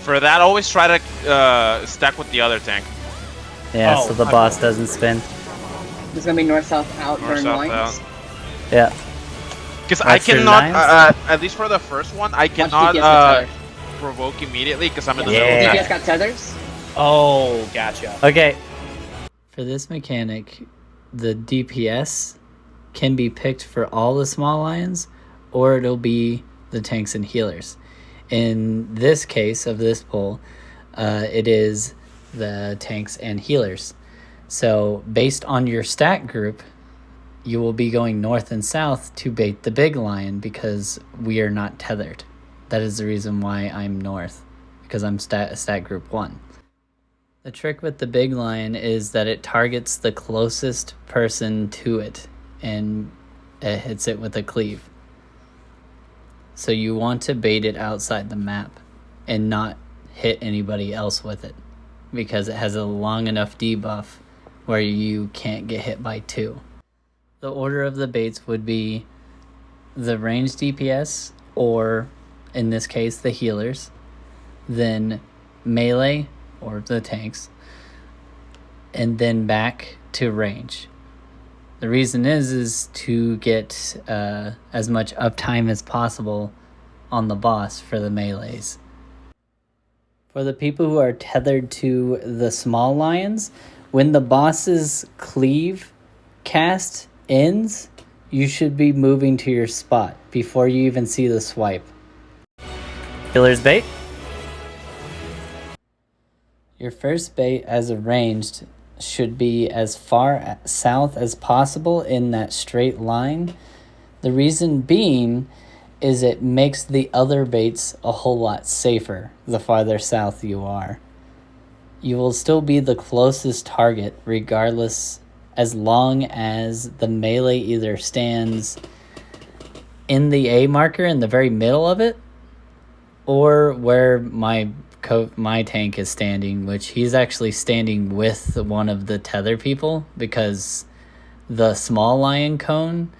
For that, always try to stack with the other tank. Yeah, so the boss doesn't spin. There's gonna be north-south out, North, burn south, lines. out. Yeah. Because I cannot, at least for the first one, I cannot provoke immediately because I'm in the middle of DPS got tethers? Oh, gotcha. Okay. For this mechanic, the DPS can be picked for all the small lions, or it'll be the tanks and healers. In this case of this poll, it is the tanks and healers. So based on your stat group, you will be going north and south to bait the big lion because we are not tethered. That is the reason why I'm north, because I'm stat group 1. The trick with the big lion is that it targets the closest person to it and it hits it with a cleave. So you want to bait it outside the map and not hit anybody else with it because it has a long enough debuff where you can't get hit by 2. The order of the baits would be the ranged DPS, or in this case the healers, then melee or the tanks, and then back to range. The reason is to get as much uptime as possible on the boss for the melees. For the people who are tethered to the small lions, when the boss's cleave cast ends, you should be moving to your spot before you even see the swipe. Healer's bait. Your first bait as a ranged should be as far south as possible in that straight line. The reason being is it makes the other baits a whole lot safer the farther south you are. You will still be the closest target regardless, as long as the melee either stands in the A marker in the very middle of it, or where my tank is standing, which he's actually standing with one of the tether people because the small lion cone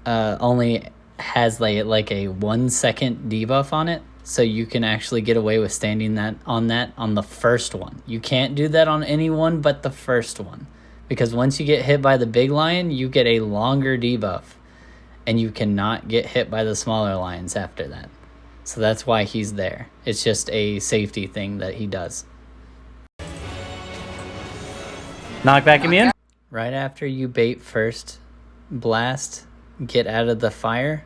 only has like a 1 second debuff on it, so you can actually get away with standing on the first one. You can't do that on any one but the first one, because once you get hit by the big lion, you get a longer debuff, and you cannot get hit by the smaller lions after that. So that's why he's there. It's just a safety thing that he does. Knockback immune? Right after you bait first blast, get out of the fire,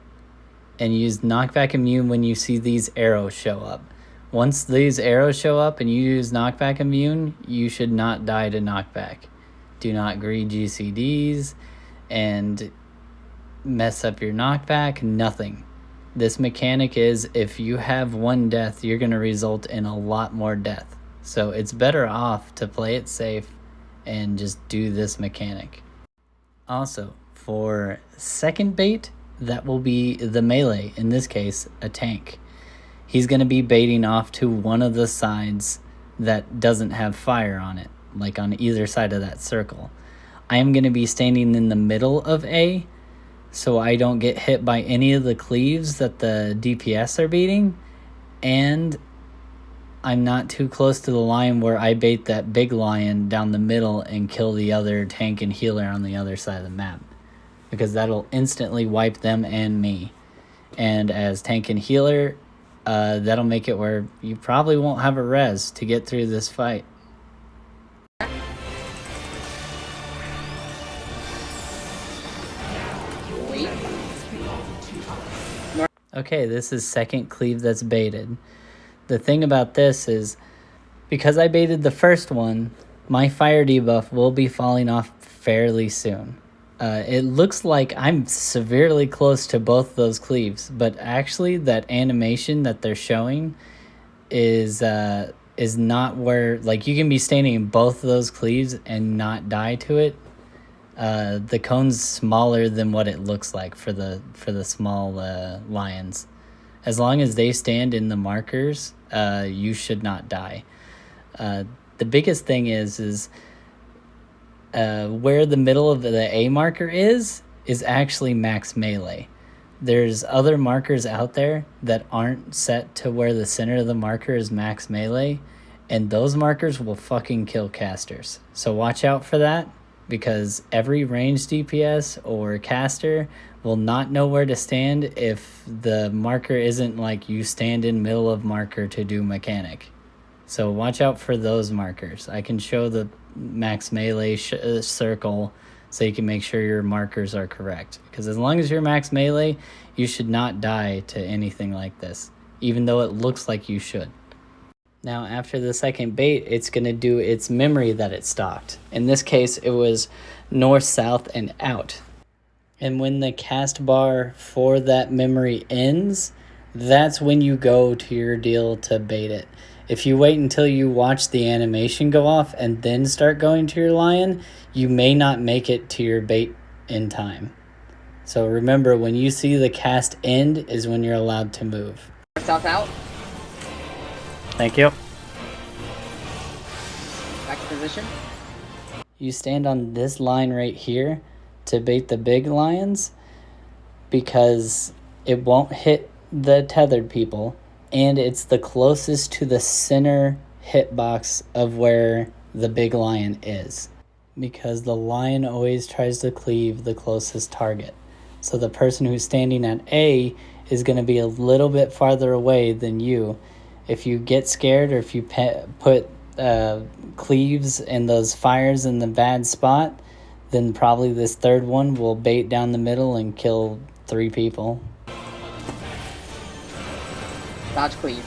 and use knockback immune when you see these arrows show up. Once these arrows show up and you use knockback immune, you should not die to knockback. Do not greed GCDs and mess up your knockback, nothing. This mechanic is, if you have 1 death, you're going to result in a lot more death. So it's better off to play it safe and just do this mechanic. Also, for second bait, that will be the melee, in this case, a tank. He's going to be baiting off to one of the sides that doesn't have fire on it, like on either side of that circle. I am going to be standing in the middle of A, so I don't get hit by any of the cleaves that the DPS are beating, and I'm not too close to the line where I bait that big lion down the middle and kill the other tank and healer on the other side of the map, because that'll instantly wipe them and me. And as tank and healer, that'll make it where you probably won't have a res to get through this fight. Okay, this is second cleave that's baited. The thing about this is, because I baited the first one, my fire debuff will be falling off fairly soon. It looks like I'm severely close to both those cleaves, but actually that animation that they're showing is not where, like, you can be standing in both of those cleaves and not die to it. The cone's smaller than what it looks like for the small lions. As long as they stand in the markers, you should not die. The biggest thing is where the middle of the A marker is actually max melee. There's other markers out there that aren't set to where the center of the marker is max melee, and those markers will fucking kill casters. So watch out for that, because every ranged DPS or caster will not know where to stand if the marker isn't like you stand in middle of marker to do mechanic. So watch out for those markers. I can show the max melee circle so you can make sure your markers are correct. Because as long as you're max melee, you should not die to anything like this, even though it looks like you should. Now, after the second bait, it's going to do its memory that it stocked. In this case, it was north, south, and out. And when the cast bar for that memory ends, that's when you go to your deal to bait it. If you wait until you watch the animation go off and then start going to your lion, you may not make it to your bait in time. So remember, when you see the cast end is when you're allowed to move. South out. Thank you. Back to position. You stand on this line right here to bait the big lions because it won't hit the tethered people, and it's the closest to the center hitbox of where the big lion is, because the lion always tries to cleave the closest target. So the person who's standing at A is going to be a little bit farther away than you. If you get scared, or if you put cleaves and those fires in the bad spot, then probably this third one will bait down the middle and kill 3 people. Dodge cleave.